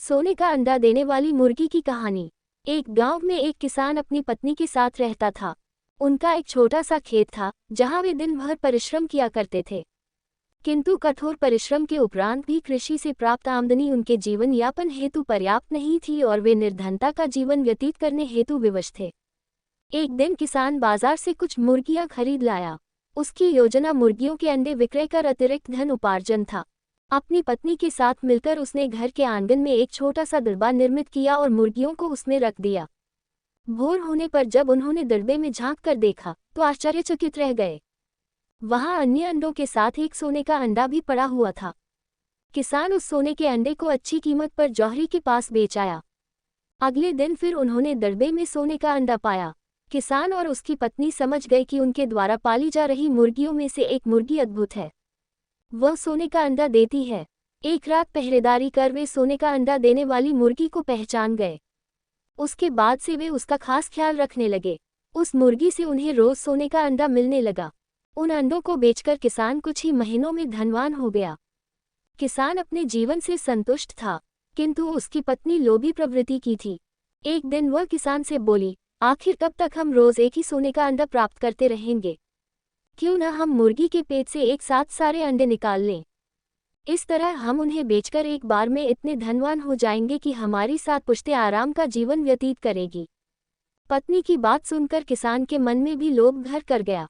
सोने का अंडा देने वाली मुर्गी की कहानी। एक गांव में एक किसान अपनी पत्नी के साथ रहता था। उनका एक छोटा सा खेत था जहां वे दिन भर परिश्रम किया करते थे। किंतु कठोर परिश्रम के उपरांत भी कृषि से प्राप्त आमदनी उनके जीवन यापन हेतु पर्याप्त नहीं थी और वे निर्धनता का जीवन व्यतीत करने हेतु विवश थे। एक दिन किसान बाजार से कुछ मुर्गियां खरीद लाया। उसकी योजना मुर्गियों के अंडे विक्रय कर अतिरिक्त धन उपार्जन था। अपनी पत्नी के साथ मिलकर उसने घर के आंगन में एक छोटा सा दड़बा निर्मित किया और मुर्गियों को उसमें रख दिया। भोर होने पर जब उन्होंने दड़बे में झांक कर देखा तो आश्चर्यचकित रह गए। वहां अन्य अंडों के साथ एक सोने का अंडा भी पड़ा हुआ था। किसान उस सोने के अंडे को अच्छी कीमत पर जौहरी के पास बेच आया। अगले दिन फिर उन्होंने दड़बे में सोने का अंडा पाया। किसान और उसकी पत्नी समझ गए कि उनके द्वारा पाली जा रही मुर्गियों में से एक मुर्गी अद्भुत है। वह सोने का अंडा देती है। एक रात पहरेदारी कर वे सोने का अंडा देने वाली मुर्गी को पहचान गए। उसके बाद से वे उसका खास ख्याल रखने लगे। उस मुर्गी से उन्हें रोज सोने का अंडा मिलने लगा। उन अंडों को बेचकर किसान कुछ ही महीनों में धनवान हो गया। किसान अपने जीवन से संतुष्ट था, किंतु उसकी पत्नी लोभी प्रवृत्ति की थी। एक दिन वह किसान से बोली, आखिर कब तक हम रोज एक ही सोने का अंडा प्राप्त करते रहेंगे? क्यों न हम मुर्गी के पेट से एक साथ सारे अंडे निकाल लें। इस तरह हम उन्हें बेचकर एक बार में इतने धनवान हो जाएंगे कि हमारी सात पुश्तें आराम का जीवन व्यतीत करेगी। पत्नी की बात सुनकर किसान के मन में भी लोभ घर कर गया।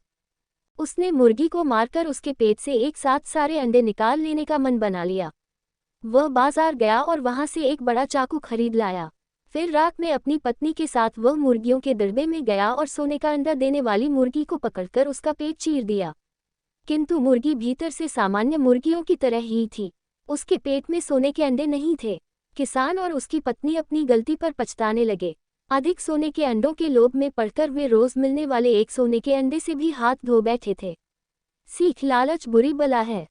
उसने मुर्गी को मारकर उसके पेट से एक साथ सारे अंडे निकाल लेने का मन बना लिया। वह बाजार गया और वहां से एक बड़ा चाकू खरीद लाया। फिर रात में अपनी पत्नी के साथ वह मुर्गियों के दड़बे में गया और सोने का अंडा देने वाली मुर्गी को पकड़कर उसका पेट चीर दिया। किंतु मुर्गी भीतर से सामान्य मुर्गियों की तरह ही थी। उसके पेट में सोने के अंडे नहीं थे। किसान और उसकी पत्नी अपनी गलती पर पछताने लगे। अधिक सोने के अंडों के लोभ में पड़कर वे रोज मिलने वाले एक सोने के अंडे से भी हाथ धो बैठे थे। सीख, लालच बुरी बला है।